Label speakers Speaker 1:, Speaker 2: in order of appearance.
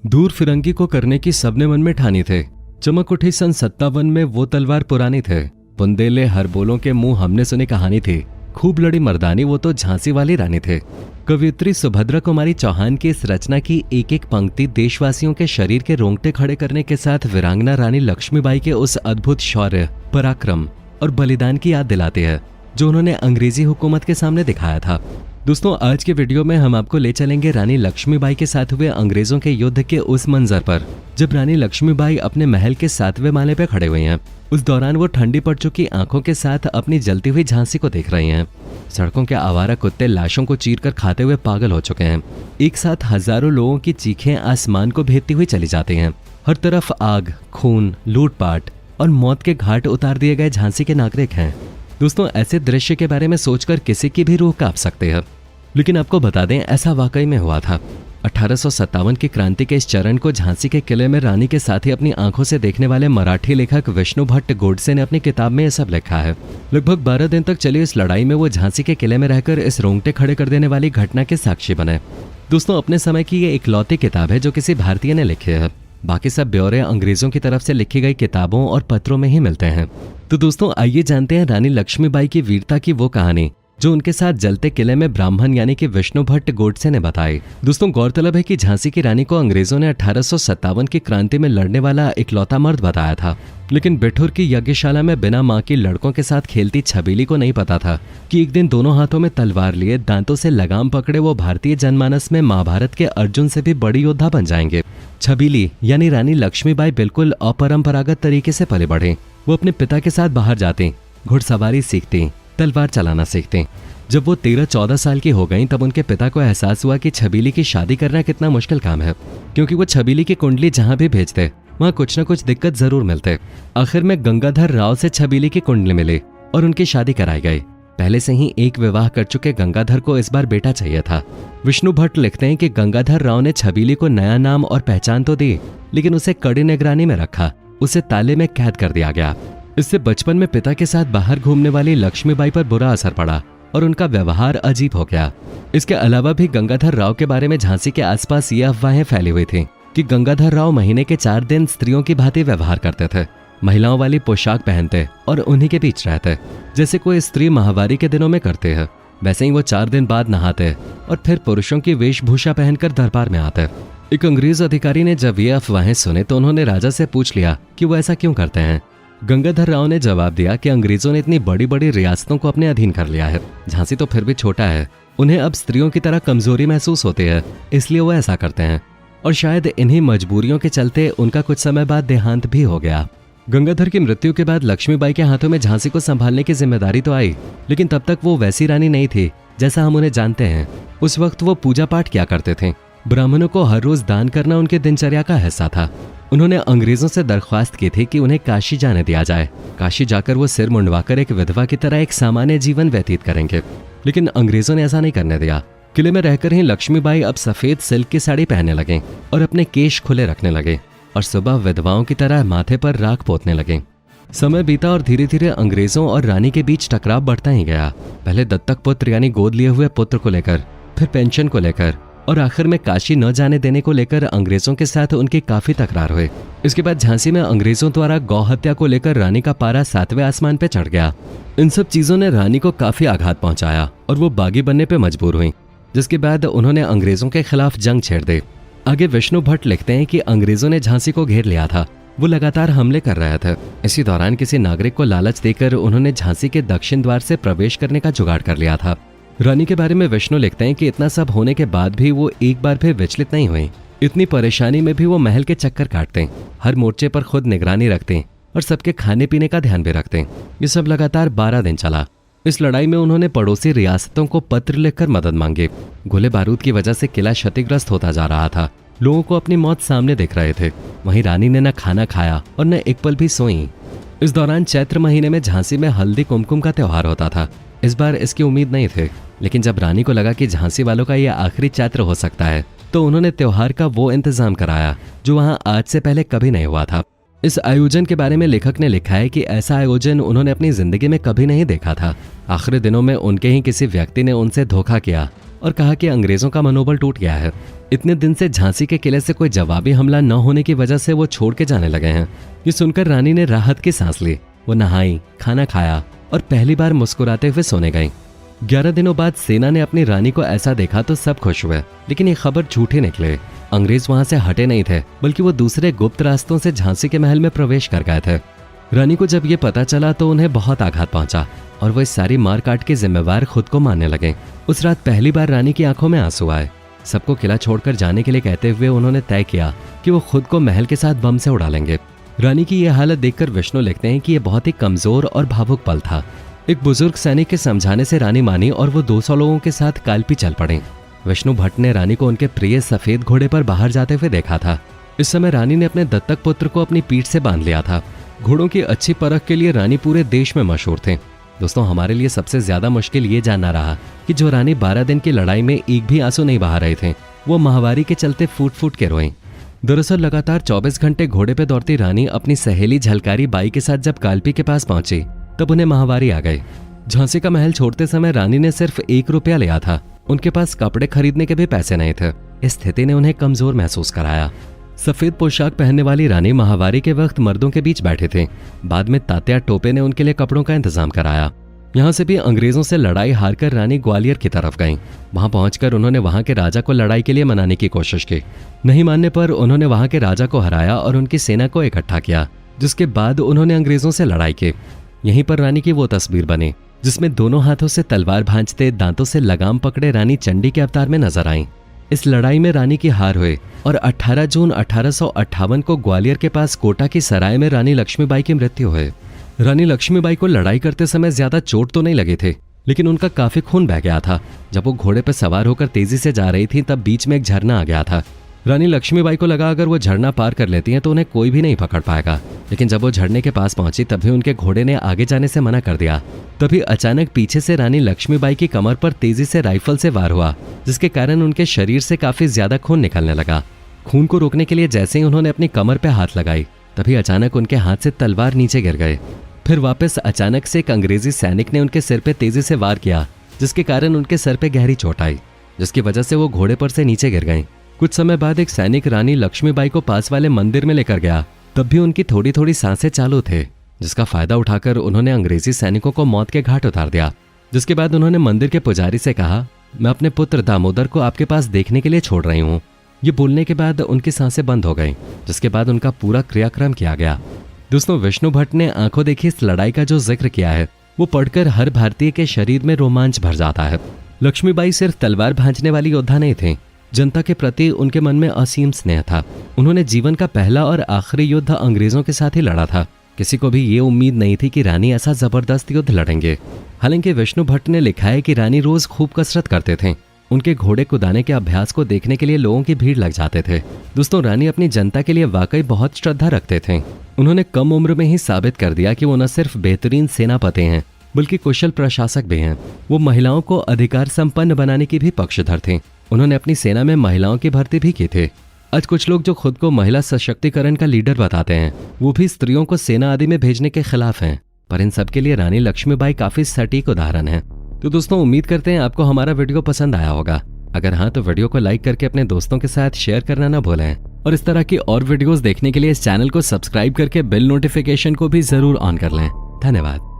Speaker 1: दूर फिरंगी को करने की सबने मन में ठानी थे। चमक उठी सन 57 में वो तलवार पुरानी थे। बुंदेले हर बोलों के मुंह हमने सुनी कहानी थी। खूब लड़ी मर्दानी वो तो झांसी वाली रानी थे। कवियत्री सुभद्रा कुमारी चौहान की इस रचना की एक एक पंक्ति देशवासियों के शरीर के रोंगटे खड़े करने के साथ वीरांगना रानी लक्ष्मीबाई के उस अद्भुत शौर्य, पराक्रम और बलिदान की याद दिलाती है जो उन्होंने अंग्रेजी हुकूमत के सामने दिखाया था। दोस्तों, आज के वीडियो में हम आपको ले चलेंगे रानी लक्ष्मीबाई के साथ हुए अंग्रेजों के युद्ध के उस मंजर पर जब रानी लक्ष्मीबाई अपने महल के 7वें माले पे खड़े हुए हैं। उस दौरान वो ठंडी पड़ चुकी आंखों के साथ अपनी जलती हुई झांसी को देख रही हैं। सड़कों के आवारा कुत्ते लाशों को चीरकर खाते हुए पागल हो चुके हैं। एक साथ हजारों लोगों की चीखें आसमान को भेदती हुई चली जाती हैं। हर तरफ आग, खून, लूटपाट और मौत के घाट उतार दिए गए झांसी के नागरिक हैं। दोस्तों, ऐसे दृश्य के बारे में सोचकर किसी की भी रूह कांप सकती है। लेकिन आपको बता दें, ऐसा वाकई में हुआ था। 1857 की क्रांति के इस चरण को झांसी के किले में रानी के साथ ही अपनी आंखों से देखने वाले मराठी लेखक विष्णु भट्ट गोडसे ने अपनी किताब में यह सब लिखा है। लगभग 12 दिन तक चली इस लड़ाई में वो झांसी के किले में रहकर इस रोंगटे खड़े कर देने वाली घटना के साक्षी बने। दोस्तों, अपने समय की ये इकलौती किताब है जो किसी भारतीय ने लिखी है। बाकी सब ब्यौरे अंग्रेजों की तरफ से लिखी गई किताबों और पत्रों में ही मिलते हैं। तो दोस्तों, आइए जानते हैं रानी लक्ष्मीबाई की वीरता की वो कहानी जो उनके साथ जलते किले में ब्राह्मण यानी कि विष्णु भट्ट गोडसे ने बताई। दोस्तों, गौरतलब है कि झांसी की रानी को अंग्रेजों ने 1857 की क्रांति में लड़ने वाला इकलौता मर्द बताया था। लेकिन बिठूर की यज्ञशाला में बिना मां की लड़कों के साथ खेलती छबीली को नहीं पता था कि एक दिन दोनों हाथों में तलवार लिए दांतों से लगाम पकड़े वो भारतीय जनमानस में महाभारत के अर्जुन से भी बड़ी योद्धा बन जाएंगे। छबीली यानी रानी लक्ष्मीबाई बिल्कुल अपरंपरागत तरीके से पले बढ़े। वो अपने पिता के साथ बाहर जाते, घुड़सवारी सीखती, तलवार चलाना सीखते। जब वो 13-14 साल की हो गईं, तब उनके पिता को एहसास हुआ कि छबीली की शादी करना कितना मुश्किल काम है, क्योंकि वो छबीली की कुंडली जहां भी भेजते वहां कुछ न कुछ दिक्कत जरूर मिलते। आखिर में गंगाधर राव से छबीली की कुंडली मिली और उनकी शादी कराई गई। पहले से ही एक विवाह कर चुके गंगाधर को इस बार बेटा चाहिए था। विष्णु भट्ट लिखते हैं कि गंगाधर राव ने छबीली को नया नाम और पहचान तो दी, लेकिन उसे कड़ी निगरानी में रखा। उसे ताले में कैद कर दिया गया। इससे बचपन में पिता के साथ बाहर घूमने वाली लक्ष्मीबाई पर बुरा असर पड़ा और उनका व्यवहार अजीब हो गया। इसके अलावा भी गंगाधर राव के बारे में झांसी के आसपास ये अफवाहें फैली हुई थी कि गंगाधर राव महीने के 4 दिन स्त्रियों की भांति व्यवहार करते थे, महिलाओं वाली पोशाक पहनते और उन्हीं के बीच रहते, जैसे कोई स्त्री माहवारी के दिनों में करते है। वैसे ही वो 4 दिन बाद नहाते और फिर पुरुषों की वेशभूषा पहनकर दरबार में आते। एक अंग्रेज अधिकारी ने जब ये अफवाहें सुने तो उन्होंने राजा से पूछ लिया कि वो ऐसा क्यों करते हैं। गंगाधर राव ने जवाब दिया कि अंग्रेजों ने इतनी बड़ी बड़ी रियासतों को अपने अधीन कर लिया है। झांसी तो फिर भी छोटा है, उन्हें अब स्त्रियों की तरह कमजोरी महसूस होती है, इसलिए वो ऐसा करते हैं। और शायद इन्हीं मजबूरियों के चलते उनका कुछ समय बाद देहांत भी हो गया। गंगाधर की मृत्यु के बाद लक्ष्मीबाई के हाथों में झांसी को संभालने की जिम्मेदारी तो आई, लेकिन तब तक वो वैसी रानी नहीं थी जैसा हम उन्हें जानते हैं। उस वक्त वो पूजा पाठ किया करते थे। ब्राह्मणों को हर रोज दान करना उनके दिनचर्या का हिस्सा था। उन्होंने अंग्रेजों से दरख्वास्त की थी कि उन्हें काशी जाने दिया जाए। काशी जाकर वो सिर मुंडवाकर एक विधवा की तरह एक सामान्य जीवन व्यतीत करेंगे, लेकिन अंग्रेजों ने ऐसा नहीं करने दिया। किले में रहकर ही लक्ष्मीबाई अब सफेद सिल्क की साड़ी पहनने लगे और अपने केश खुले रखने लगे और सुबह विधवाओं की तरह माथे पर राख पोतने लगे। समय बीता और धीरे धीरे अंग्रेजों और रानी के बीच टकराव बढ़ता ही गया। पहले दत्तक पुत्र यानी गोद लिए हुए पुत्र को लेकर, फिर पेंशन को लेकर और आखिर में काशी न जाने देने को लेकर अंग्रेजों के साथ उनकी काफी तकरार हुई। इसके बाद झांसी में अंग्रेजों द्वारा गौ हत्या को लेकर रानी का पारा 7वें आसमान पे चढ़ गया। इन सब चीजों ने रानी को काफी आघात पहुंचाया और वो बागी बनने पे मजबूर हुई, जिसके बाद उन्होंने अंग्रेजों के खिलाफ जंग छेड़ दी। आगे विष्णु भट्ट लिखते हैं कि अंग्रेजों ने झांसी को घेर लिया था। वो लगातार हमले कर रहे थे। इसी दौरान किसी नागरिक को लालच देकर उन्होंने झांसी के दक्षिण द्वार से प्रवेश करने का जुगाड़ कर लिया था। रानी के बारे में विष्णु लिखते हैं कि इतना सब होने के बाद भी वो एक बार भी विचलित नहीं हुई। इतनी परेशानी में भी वो महल के चक्कर काटते, हर मोर्चे पर खुद निगरानी रखते और सबके खाने पीने का ध्यान भी रखते। ये सब लगातार 12 दिन चला। इस लड़ाई में उन्होंने पड़ोसी रियासतों को पत्र लिखकर मदद मांगी। गोले बारूद की वजह से किला क्षतिग्रस्त होता जा रहा था। लोगों को अपनी मौत सामने देख रहे थे। वहीं रानी ने न खाना खाया और न एक पल भी सोई। इस दौरान चैत्र महीने में झांसी में हल्दी कुमकुम का त्योहार होता था। इस बार इसकी उम्मीद नहीं थी, लेकिन जब रानी को लगा कि झांसी वालों का यह आखिरी चैत्र हो सकता है, तो उन्होंने त्योहार का वो इंतजाम कराया जो वहां आज से पहले कभी नहीं हुआ था। इस आयोजन के बारे में लेखक ने लिखा है कि ऐसा आयोजन उन्होंने अपनी जिंदगी में कभी नहीं देखा था। आखिरी दिनों में उनके ही किसी व्यक्ति ने उनसे धोखा किया और कहा कि अंग्रेजों का मनोबल टूट गया है। इतने दिन से झांसी के किले से कोई जवाबी हमला न होने की वजह से वो छोड़ के जाने लगे हैं। ये सुनकर रानी ने राहत की सांस ली। वो नहाई, खाना खाया और पहली बार मुस्कुराते हुए सोने गई। 11 दिनों बाद सेना ने अपनी रानी को ऐसा देखा तो सब खुश हुए, लेकिन ये खबर झूठी निकले। अंग्रेज वहां से हटे नहीं थे, बल्कि वो दूसरे गुप्त रास्तों से झांसी के महल में प्रवेश कर गए थे। रानी को जब ये पता चला तो उन्हें बहुत आघात पहुंचा और वो इस सारी मारकाट के जिम्मेवार खुद को मानने लगे। उस रात पहली बार रानी की आंखों में आंसू आए। सबको किला छोड़कर जाने के लिए कहते हुए उन्होंने तय किया कि वो खुद को महल के साथ बम से उड़ा लेंगे। रानी की यह हालत देखकर विष्णु लिखते हैं कि यह बहुत ही कमजोर और भावुक पल था। एक बुजुर्ग सैनिक के समझाने से रानी मानी और वो 200 लोगों के साथ कालपी चल पड़े। विष्णु भट्ट ने रानी को उनके प्रिय सफेद घोड़े पर बाहर जाते हुए देखा था। इस समय रानी ने अपने दत्तक पुत्र को अपनी पीठ से बांध लिया था। घोड़ों की अच्छी परख के लिए रानी पूरे देश में मशहूर थे। दोस्तों, हमारे लिए सबसे ज्यादा मुश्किल ये जानना रहा कि जो रानी 12 दिन की लड़ाई में एक भी आंसू नहीं बहा रहे थे, वो माहवारी के चलते फूट फूट के रोए। दरअसल लगातार 24 घंटे घोड़े पे दौड़ती रानी अपनी सहेली झलकारी बाई के साथ जब कालपी के पास पहुंची तब उन्हें माहवारी आ गई। झांसी का महल छोड़ते समय रानी ने सिर्फ 1 रुपया लिया था। उनके पास कपड़े खरीदने के भी पैसे नहीं थे। इस स्थिति ने उन्हें कमजोर महसूस कराया। सफेद पोशाक पहनने वाली रानी माहवारी के वक्त मर्दों के बीच बैठे थे। बाद में तात्या टोपे ने उनके लिए कपड़ों का इंतजाम कराया। यहाँ से भी अंग्रेजों से लड़ाई हारकर रानी ग्वालियर की तरफ गईं। वहां पहुंचकर उन्होंने वहां के राजा को लड़ाई के लिए मनाने की कोशिश की। नहीं मानने पर उन्होंने वहां के राजा को हराया और उनकी सेना को इकट्ठा किया, जिसके बाद उन्होंने अंग्रेजों से लड़ाई की। यहीं पर रानी की वो तस्वीर बनी जिसमें दोनों हाथों से तलवार भांजते, दांतों से लगाम पकड़े रानी चंडी के अवतार में नजर आईं। इस लड़ाई में रानी की हार हुई और 18 जून 1858 को ग्वालियर के पास कोटा की सराय में रानी लक्ष्मीबाई की मृत्यु हुई। रानी लक्ष्मीबाई को लड़ाई करते समय ज्यादा चोट तो नहीं लगी थी, लेकिन उनका काफी खून बह गया था। जब वो घोड़े पर सवार होकर तेजी से जा रही थी तब बीच में एक झरना आ गया था। रानी लक्ष्मीबाई को लगा अगर वो झरना पार कर लेती हैं तो उन्हें कोई भी नहीं पकड़ पाएगा, लेकिन जब वो झरने के पास पहुंची तभी उनके घोड़े ने आगे जाने से मना कर दिया। तभी अचानक पीछे से रानी लक्ष्मीबाई की कमर पर तेजी से राइफल से वार हुआ, जिसके कारण उनके शरीर से काफी ज्यादा खून निकलने लगा। खून को रोकने के लिए जैसे ही उन्होंने अपनी कमर पर हाथ लगाई तभी अचानक उनके हाथ से तलवार नीचे गिर गए। फिर वापस अचानक से एक अंग्रेजी सैनिक ने उनके सिर पे तेजी से वार किया, जिसके कारण उनके सर पे गहरी चोट आई, जिसकी वजह से वो घोड़े पर से नीचे गिर गईं। कुछ समय बाद एक सैनिक रानी लक्ष्मीबाई को पास वाले मंदिर में लेकर गया। तब भी उनकी थोड़ी थोड़ी सांसें चालू थे, जिसका फायदा उठाकर उन्होंने अंग्रेजी सैनिकों को मौत के घाट उतार दिया। जिसके बाद उन्होंने मंदिर के पुजारी से कहा, मैं अपने पुत्र दामोदर को आपके पास देखने के लिए छोड़ रही हूँ। ये बोलने के बाद उनकी सांसें बंद हो गईं, जिसके बाद उनका पूरा क्रियाक्रम किया गया। दोस्तों, विष्णु भट्ट ने आंखों देखी इस लड़ाई का जो जिक्र किया है वो पढ़कर हर भारतीय के शरीर में रोमांच भर जाता है। लक्ष्मीबाई सिर्फ तलवार भांजने वाली योद्धा नहीं थी, जनता के प्रति उनके मन में असीम स्नेह था। उन्होंने जीवन का पहला और आखिरी युद्ध अंग्रेजों के साथ ही लड़ा था। किसी को भी ये उम्मीद नहीं थी कि रानी ऐसा जबरदस्त युद्ध लड़ेंगे। हालांकि विष्णु भट्ट ने लिखा है कि रानी रोज खूब कसरत करते थे। उनके घोड़े कुदाने के अभ्यास को देखने के लिए लोगों की भीड़ लग जाते थे। दोस्तों, रानी अपनी जनता के लिए वाकई बहुत श्रद्धा रखते थे। उन्होंने कम उम्र में ही साबित कर दिया कि वो न सिर्फ बेहतरीन सेनापति हैं बल्कि कुशल प्रशासक भी हैं। वो महिलाओं को अधिकार संपन्न बनाने की भी पक्षधर थे। उन्होंने अपनी सेना में महिलाओं की भर्ती भी की थी। आज कुछ लोग जो खुद को महिला सशक्तिकरण का लीडर बताते हैं वो भी स्त्रियों को सेना आदि में भेजने के खिलाफ हैं, पर इन सब के लिए रानी लक्ष्मीबाई काफी सटीक उदाहरण है। तो दोस्तों, उम्मीद करते हैं आपको हमारा वीडियो पसंद आया होगा। अगर हाँ तो वीडियो को लाइक करके अपने दोस्तों के साथ शेयर करना ना भूलें और इस तरह की और वीडियोस देखने के लिए इस चैनल को सब्सक्राइब करके बेल नोटिफिकेशन को भी जरूर ऑन कर लें। धन्यवाद।